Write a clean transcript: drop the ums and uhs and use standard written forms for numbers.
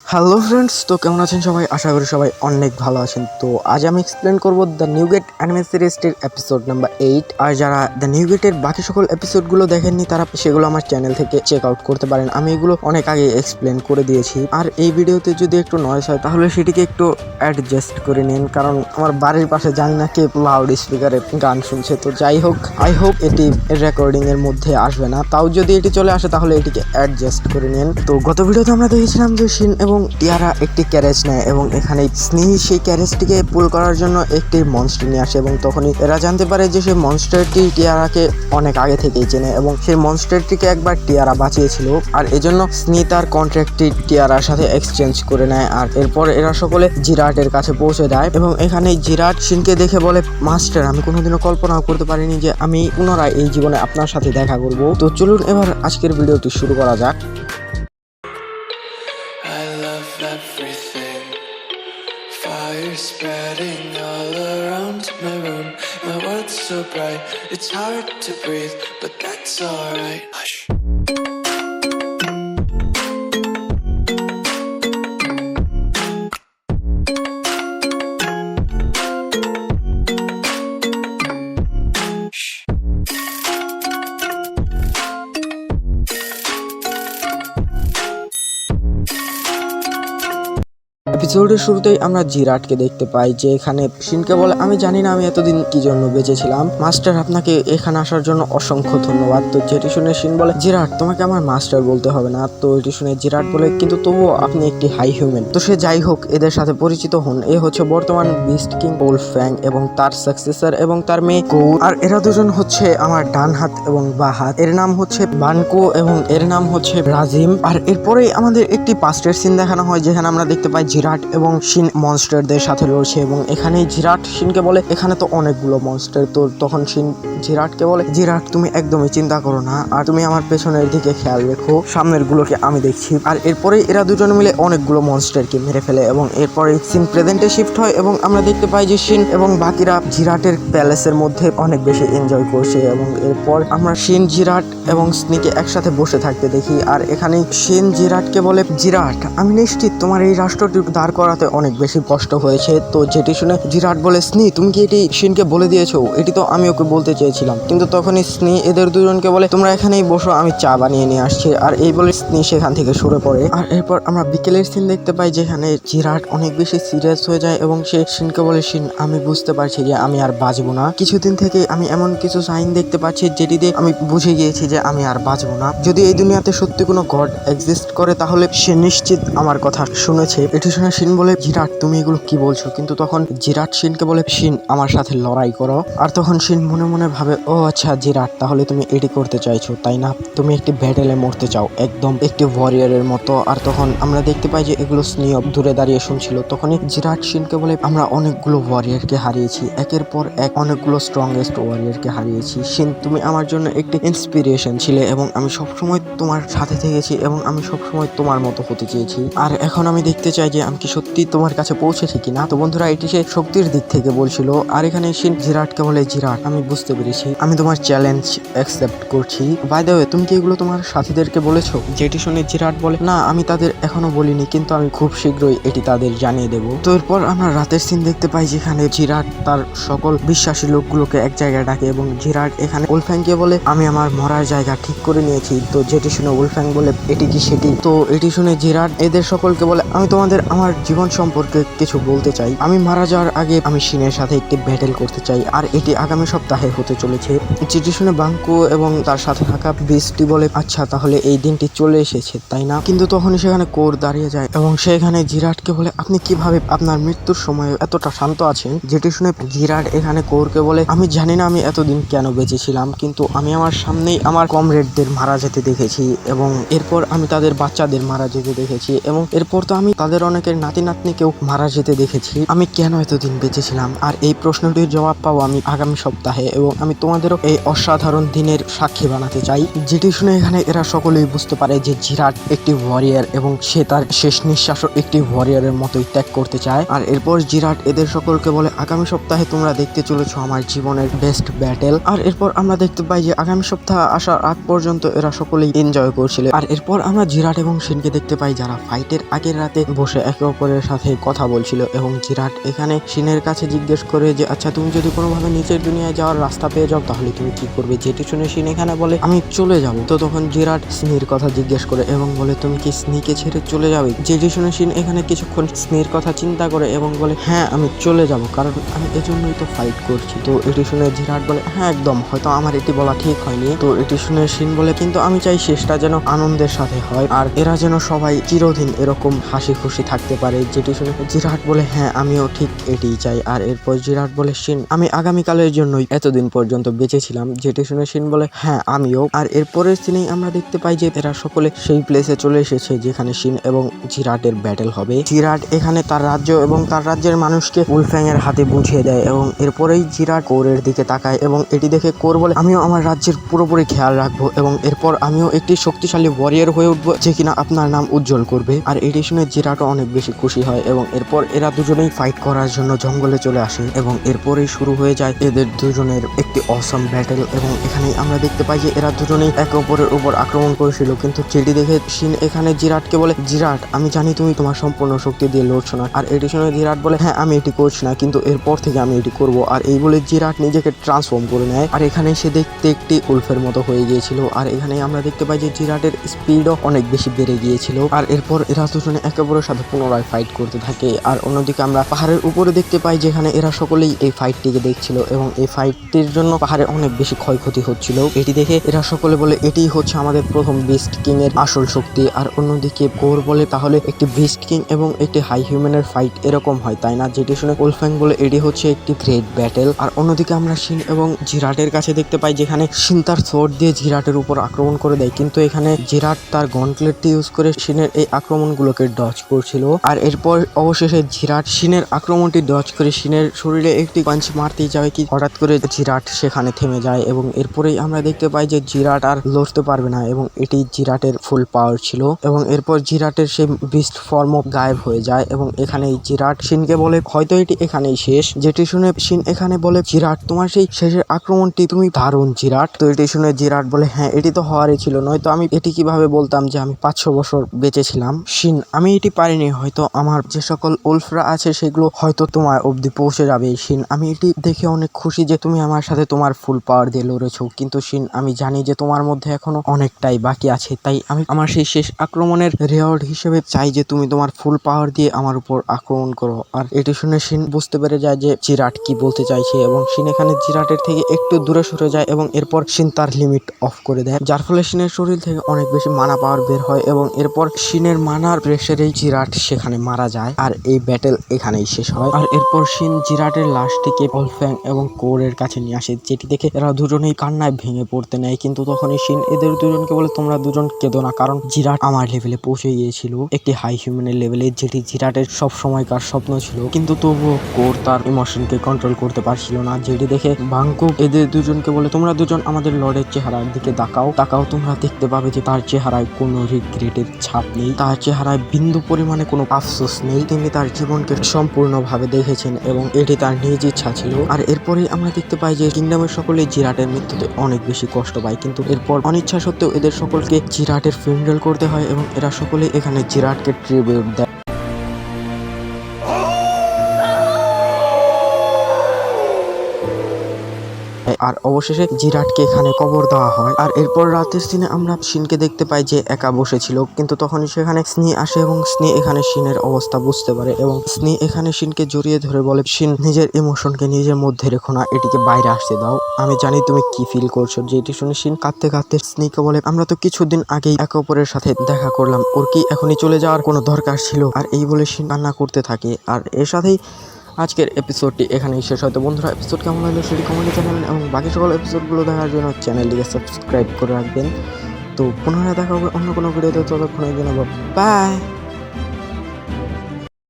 Hello friends, তো কেমন আছেন সবাই? আশা করি সবাই অনেক ভালো আছেন। তো আজ আমি এক্সপ্লেন করব দ্য নিউ গেট অ্যানিমে সিরিজটির এপিসোড নাম্বার 8। আর যারা দ্য নিউ গেটের বাকি সকল এপিসোডগুলো দেখেননি তারা সেগুলো আমার চ্যানেল থেকে চেক আউট করতে পারেন। আমি এগুলো অনেক আগে এক্সপ্লেন করে দিয়েছি। আর এই ভিডিওতে যদি একটু নয়েজ হয় তাহলে সেটিকে একটু অ্যাডজাস্ট করে নিন, কারণ আমার বাড়ির পাশে জানি না কে লাউড স্পিকারে গান শুনছে। তো যাই হোক, আই হোপ এটি রেকর্ডিং এর মধ্যে আসবে না। তাও যদি এটি চলে আসে তাহলে এটিকে অ্যাডজাস্ট করে নিন। তো গত ভিডিওতে আমরা দেখেছিলাম যে শিন এবং টিয়ারা একটি ক্যারেজ নেয় এবং এখানে স্নেহি সেই ক্যারেজটিকে পুল করার জন্য একটি মনস্টার নিয়ে আসে এবং তখনই এরা জানতে পারে যে সেই মনস্টারটি টিয়ারাকে অনেক আগে থেকেই চেনে এবং সেই মনস্টারটিকে একবার টিয়ারা বাঁচিয়েছিল। আর এজন্য স্নেহি তার কন্ট্রাক্টটি টিয়ারার সাথে এক্সচেঞ্জ করে নেয়। আর এরপর এরা সকলে জিরাটের কাছে পৌঁছে যায় এবং এখানে জিরাট শিনকে দেখে বলে, মাস্টার, আমি কোনোদিনও কল্পনাও করতে পারিনি যে আমি পুনরায় এই জীবনে আপনার সাথে দেখা করব। তো চলুন এবার আজকের ভিডিওটি শুরু করা যাক। Everything, fire spreading all around my room. My world's so bright, it's hard to breathe, but that's alright. Hush. এপিসোডের শুরুতেই আমরা জিরাটকে দেখতে পাই যে এখানে শিনকে বলে, আমি জানি না আমি এতদিন কি জন্য বেঁচেছিলাম, মাস্টার আপনাকে এখানে আসার জন্য অসংখ্য ধন্যবাদ। তো যেটি শুনে শিন বলে, জিরাট, তোমাকে আমার মাস্টার বলতে হবে না। তো এটি শুনে জিরাট বলে, কিন্তু তবুও আপনি একটি হাই হিউম্যান। তো সে যাই হোক, এদের সাথে পরিচিত হন। এ হচ্ছে বর্তমান বিস্ট কিং ওলফ্যাং এবং তার সাকসেসর এবং তার মেয়ে কৌর। আর এরা দুজন হচ্ছে আমার ডান হাত এবং বা হাত। এর নাম হচ্ছে বানকো এবং এর নাম হচ্ছে রাজিম। আর এরপরেই আমাদের একটি পাস্টের সিন দেখানো হয় যেখানে আমরা দেখতে পাই জিরাট এবং শিন মনস্টারদের সাথে লড়ছে এবং এখানেই জিরাট শিনকে বলে, এখানে তো অনেকগুলো মনস্টার। তো তখন শিন জিরাটকে বলে, জিরাট, তুমি একদমই চিন্তা করো না, আর তুমি আমার পেছনের দিকে খেয়াল রেখো, সামনের গুলোকে আমি দেখছি। আর এরপরেই এরা দুজন মিলে অনেকগুলো মনস্টারকে মেরে ফেলে এবং এরপরে সিন প্রেজেন্টে শিফট হয় এবং আমরা দেখতে পাই যে শিন এবং বাকিরা জিরাটের প্যালেসের মধ্যে অনেক বেশি এনজয় করছে এবং এরপর আমরা শিন, জিরাট এবং স্নিকে একসাথে বসে থাকতে দেখি। আর এখানেই শিন জিরাটকে বলে, জিরাট, আমি নিশ্চিত তোমার এই রাষ্ট্রটি দাঁড় করাতে অনেক বেশি কষ্ট হয়েছে। তো যেটি শুনে জিরাট বলে, স্নি, তুমি কি এটি শিনকে বলে দিয়েছো? এটি তো আমি ওকে বলতে চেয়েছিলাম। কিন্তু তখনই স্নি এদের দুজনকে বলে, তোমরা এখানেই বসো, আমি চা বানিয়ে নিয়ে আসছি। আর এই বলে স্নি সেখান থেকে সরে পড়ে। আর এরপর আমরা বিকেলের সিন দেখতে পাই যেখানে জিরাট অনেক বেশি সিরিয়াস হয়ে যায় এবং সে শিনকে বলে, শিন, আমি বুঝতে পারছি যে আমি আর বাঁচবো না। কিছুদিন থেকে আমি এমন কিছু সাইন দেখতে পাচ্ছি যেটিতে আমি বুঝে গিয়েছি যে আমি আর বাঁচবো না। যদি এই দুনিয়াতে সত্যি কোনো গড এক্সিস্ট করে তাহলে সে নিশ্চিত আমার কথা শুনেছে। এটি শুনে শিন বলে, জিরাট, তুমি এগুলো কি বলছো? কিন্তু তখন জিরাট শিনকে বলে, শিন, আমার সাথে লড়াই করো। আর তখন শিন মনে মনে ভাবে, ও আচ্ছা জিরাট, তাহলে তুমি এটি করতে চাইছো, তাই না? তুমি একটি ব্যাটেলে মরতে চাও, একদম একটি ওয়ারিয়ারের মতো। আর তখন আমরা দেখতে পাই যে এগুলো স্নিয়ব দূরে দাঁড়িয়ে শুনছিল। তখনই জিরাট শিনকে বলে, আমরা অনেকগুলো ওয়ারিয়ারকে হারিয়েছি, একের পর এক অনেকগুলো স্ট্রংগেস্ট ওয়ারিয়ারকে হারিয়েছি। শিন, তুমি আমার জন্য একটি ইন্সপিরেশন ছিলে এবং আমি সবসময় তোমার সাথে থেকেছি এবং আমি সবসময় তোমার মতো হতে চেয়েছি। আর এখন আমি দেখতে চাই যে আমি কি সত্যি তোমার কাছে পৌঁছেছি কিনা। তো বন্ধুরা, এটি সে শক্তির দিক থেকে বলছিল। আর এখানে শিন জিরাটকে বলে, জিরাট, আমি বুঝতে পেরেছি, আমি তোমার চ্যালেঞ্জ অ্যাকসেপ্ট করছি। বাই দ্য ওয়ে, তুমি কি এগুলো তোমার সাথীদেরকে বলেছো? যেটি শুনে জিরাট বলে, না, আমি তাদের এখনো বলিনি, কিন্তু আমি খুব শীঘ্রই এটি তাদের জানিয়ে দেবো। তো এরপর আমরা রাতের সিন দেখতে পাই যেখানে জিরাট তার সকল বিশ্বাসী লোকগুলোকে এক জায়গায় ডাকে এবং জিরাট এখানে উলফ্যাংকে বলে, আমি আমার মরার জায়গা ঠিক করে নিয়েছি। তো যেটি শুনে উলফ্যাং বলে, এটি কি সেটি? তো এটি শুনে জিরাট এদের সকলকে বলে, আমি তোমাদের আমার জীবন সম্পর্কে কিছু বলতে চাই। আমি মারা যাওয়ার আগে আমি শিনের সাথে একটি ব্যাটেল করতে চাই, আর এটি আগামী সপ্তাহে হতে চলেছে। যেটি শুনে বাঙ্কু এবং তার সাথে থাকা বৃষ্টি বলে, আচ্ছা, তাহলে এই দিনটি চলে এসেছে, তাই না? কিন্তু তখনই সেখানে কোর দাঁড়িয়ে যায় এবং সেখানে জিরাটকে বলে, আপনি কিভাবে আপনার মৃত্যুর সময় এতটা শান্ত আছেন? যেটি শুনে জিরাট এখানে কোরকে বলে, আমি জানি না আমি এতদিন কেন বেঁচেছিলাম, কিন্তু আমি আমার সামনেই আমার কমরেডদের মারা যেতে দেখেছি এবং এরপর আমি তাদের বাচ্চাদের মারা যেতে দেখেছি এবং এরপর তো আমি তাদের অনেকের শিনকে নাতি নাতনিকেও মারা যেতে দেখেছি, আমি কেন এতদিন বেঁচে ছিলাম? আর এই প্রশ্নটির জবাব পাবো আমি আগামী সপ্তাহে, এবং আমি তোমাদেরও এই অসাধারণ দিনের সাক্ষী বানাতে চাই, যেটি শুনে এখানে এরা সকলেই বুঝতে পারে যে জিরাট একটি ওয়ারিয়ার এবং সে তার শেষ নিঃশ্বাসও একটি ওয়ারিয়ারের মতোই ত্যাগ করতে চায়। আর এরপর জিরাট এদের সকলকে বলে আগামী সপ্তাহে তোমরা দেখতে চলেছো আমার জীবনের বেস্ট ব্যাটেল। আর এরপর আমরা দেখতে পাই যে আগামী সপ্তাহ আসার আগ পর্যন্ত এরা সকলেই এনজয় করছিল। আর এরপর আমরা জিরাট এবং শিনকে দেখতে পাই যারা ফাইটের আগের রাতে বসে একে অপরের সাথে কথা বলছিল, এবং জিরাট এখানে শিনের কাছে জিজ্ঞেস করে যে আচ্ছা তুমি যদি কোনোভাবে নিচের দুনিয়ায় যাওয়ার রাস্তা পেয়ে যাও তাহলে তুমি কি করবে, যেটি শুনে শিন এখানে বলে আমি চলে যাব। তো তখন জিরাট স্নির কথা জিজ্ঞেস করে এবং বলে তুমি কি স্নিকে ছেড়ে চলে যাবে, যেটি শুনে শিন এখানে কিছুক্ষণ স্নির কথা চিন্তা করে এবং বলে হ্যাঁ আমি চলে যাব, কারণ আমি এজন্যই তো ফাইট করছি। তো এটি শুনে জিরাট বলে হ্যাঁ একদম, হয়তো আমার এটি বলা ঠিক হয়নি। তো এটি শুনে শিন বলে কিন্তু আমি চাই শেষটা যেন আনন্দের সাথে হয় আর এরা যেন সবাই চিরদিন এরকম হাসি খুশি থাকতে পারে, যেটি শুনে জিরাট বলে হ্যাঁ আমিও ঠিক এটিই চাই। আর এরপর জিরাট বলে শিন আমি আগামীকালের জন্যই এতদিন পর্যন্ত বেঁচে ছিলাম, যেটি শুনে শিন বলে হ্যাঁ আমিও। আর এরপরের সিনেই আমরা দেখতে পাই যে এরা সকলে সেই প্লেসে চলে এসেছে যেখানে শিন এবং জিরাটের ব্যাটেল হবে। জিরাট এখানে তার রাজ্য এবং তার রাজ্যের মানুষকে উলফ্যাং এর হাতে বুঝিয়ে দেয়, এবং এরপরেই জিরাট কোরের দিকে তাকায় এবং এটি দেখে কোর বলে আমিও আমার রাজ্যের পুরোপুরি খেয়াল রাখবো এবং এরপর আমিও একটি শক্তিশালী ওয়ারিয়ার হয়ে উঠবো যে কিনা আপনার নাম উজ্জ্বল করবে। আর এটি শুনে জিরাটও অনেক বেশি খুশি হয় এবং এরপর এরা দুজনেই ফাইট করার জন্য জঙ্গলে চলে আসে এবং এরপরেই শুরু হয়ে যায় এদের দুজনের একটি অসম ব্যাটেল। এবং এখানে আমরা দেখতে পাই যে এরা দুজনেই একে অপরের উপর আক্রমণ করেছিল, কিন্তু যেটি দেখে শিন এখানে জিরাটকে বলে জিরাট আমি জানি তুমি তোমার সম্পূর্ণ শক্তি দিয়ে লড়ছো না। আর এটি শুনে জিরাট বলে হ্যাঁ আমি এটি করছি না, কিন্তু এরপর থেকে আমি এটি করব। আর এই বলে জিরাট নিজেকে ট্রান্সফর্ম করে নেয়, আর এখানে সে দেখতে একটি উলফের মতো হয়ে গিয়েছিল। আর এখানে আমরা দেখতে পাই যে জিরাটের স্পিডও অনেক বেশি বেড়ে গিয়েছিল। আর এরপর এরা দুজনে একে অপরের সাথে পুনরায় ফাইট করতে থাকে। আর অন্যদিকে আমরা পাহাড়ের উপরে দেখতে পাই যেখানে এরা সকলেই এই ফাইটটিকে দেখছিল, এবং এই ফাইটটির জন্য পাহাড়ে অনেক বেশি ক্ষয়ক্ষতি হচ্ছিল। এটি দেখে এরা সকলে বলে এটি হচ্ছে আমাদের প্রথম বিস্ট কিং এর আসল শক্তি। আর অন্যদিকে কোর বলে তাহলে একটি বিস্ট কিং এবং একটি হাই হিউম্যানের ফাইট এরকম হয় তাই না, যেটি শুনে উলফ্যাং বলে এটি হচ্ছে একটি গ্রেট ব্যাটেল। আর অন্যদিকে আমরা শিন এবং জিরাটের কাছে দেখতে পাই যেখানে শিন তার সোর্ড দিয়ে জিরাটের উপর আক্রমণ করে দেয়, কিন্তু এখানে জিরাট তার গন্টলেটটি ইউজ করে শিনের এই আক্রমণগুলোকে ডজ করছিল। আর এরপর অবশেষে জিরাট শিনের আক্রমণটি ডজ করে শিনের শরীরে একটি পাঞ্চ মারতেই যাবে কি হঠাৎ করে জিরাট সেখানে থেমে যায়, এবং এরপরেই আমরা দেখতে পাই যে জিরাট আর লড়তে পারবে না এবং এটি জিরাটের ফুল পাওয়ার ছিল। এবং এরপর জিরাটের সেই বিস্ট ফর্ম গায়েব হয়ে যায়, এবং এখানেই জিরাট শিনকে বলে হয়তো এটি এখানেই শেষ, যেটি শুনে শিন এখানে বলে জিরাট তোমার সেই শেষের আক্রমণটি তুমি দারুণ জিরাট। তো এটি শুনে জিরাট বলে হ্যাঁ এটি তো হওয়ারই ছিল, নয়তো আমি এটি কিভাবে বলতাম যে আমি 500 বছর বেঁচে ছিলাম। শিন আমি এটি পারিনি, হয়তো আমার যে সকল উলফরা আছে সেগুলো হয়তো তোমার অবধি পৌঁছে যাবে। শিন আমি এটি দেখে অনেক খুশি যে তুমি আমার সাথে তোমার ফুল পাওয়ার দিয়ে লড়েছো, কিন্তু শিন আমি জানি যে তোমার মধ্যে এখনো অনেকটাই বাকি আছে, তাই আমি আমার সেই শেষ আক্রমণের রেওয়ার্ড হিসেবে চাই যে তুমি তোমার ফুল পাওয়ার দিয়ে আমার উপর আক্রমণ করো। আর এটি শুনে শিন বুঝতে পেরে যায় যে জিরাট কি বলতে চাইছে, এবং শিন এখানে জিরাটের থেকে একটু দূরে সরে যায় এবং এরপর শিন তার লিমিট অফ করে দেয়, যার ফলে শিনের শরীর থেকে অনেক বেশি মানা পাওয়ার বের হয়, এবং এরপর শিনের মানার প্রেসারেই জিরাট সেখানে মারা যায়। আর এই ব্যাটেল এখানেই শেষ হয়। আর এরপর শিন জিরাটের লাশটিকে উলফ্যাং এবং কোরের কাছে নিয়ে আসে, যেটি দেখে এরা দুজনেই কান্নায় ভেঙে পড়তে নেয়, কিন্তু তখনই শিন এদের দুজনকে বলে তোমরা দুজন কেঁদো না, কারণ জিরাট আমার লেভেলে পৌঁছে গিয়েছিল একটি হাই হিউম্যানের লেভেলে, যেটি জিরাটের সব সময়কার স্বপ্ন ছিল, কিন্তু তবুও কোর তার ইমোশনকে কন্ট্রোল করতে পারছিল না। যেটি দেখে ভাঙ্কুক এদের দুজনকে বলে তোমরা দুজন আমাদের লর্ডের চেহারার দিকে তাকাও তোমরা দেখতে পাবে যে তার চেহারায় কোনো রিগ্রেটের ছাপ নেই, তার চেহারায় বিন্দু পরিমাণে কোনো আফসোস নেই, তিনি তার জীবনকে সম্পূর্ণভাবে দেখেছেন এবং এটি তার নিজ ইচ্ছা ছিল। আর এরপরে আমরা দেখতে পাই যে কিংডমের সকলে জিরাটের মৃত্যুতে অনেক বেশি কষ্ট পায়, কিন্তু এরপর অনিচ্ছা সত্ত্বেও এদের সকলকে জিরাটের ফুনেরাল করতে হয় এবং এরা সকলে এখানে জিরাটকে ট্রিবিউট দেয়। আর অবশেষে জিরাটকে এখানে কবর দেওয়া হয়। আর এরপর রাতের সিনে আমরা শিনকে দেখতে পাই যে একা বসেছিল, কিন্তু তখনই সেখানে স্নি আসে এবং স্নি এখানে শিনের অবস্থা বুঝতে পারে এবং স্নি এখানে শিনকে জড়িয়ে ধরে বলে শিন নিজের ইমোশনকে নিজের মধ্যে রেখো না, এটিকে বাইরে আসতে দাও, আমি জানি তুমি কি ফিল করছো। যেটি শুনে শিন কাঁদতে কাঁদতে স্নিকে বলে আমরা তো কিছুদিন আগেই একে অপরের সাথে দেখা করলাম, ওর কি এখনই চলে যাওয়ার কোনো দরকার ছিল? আর এই বলে শিন কান্না করতে থাকে। আর এর সাথেই আজকের এপিসোডটি এখানেই শেষ হয়তো। বন্ধুরা এপিসোড কেমন লাগলো সেটি কমেন্টে জানাবেন এবং বাকি সকল এপিসোডগুলো দেখার জন্য চ্যানেলটিকে সাবস্ক্রাইব করে রাখবেন। তো পুনরায় দেখা হবে অন্য কোনো ভিডিওতে, ততক্ষণের জন্য বাই।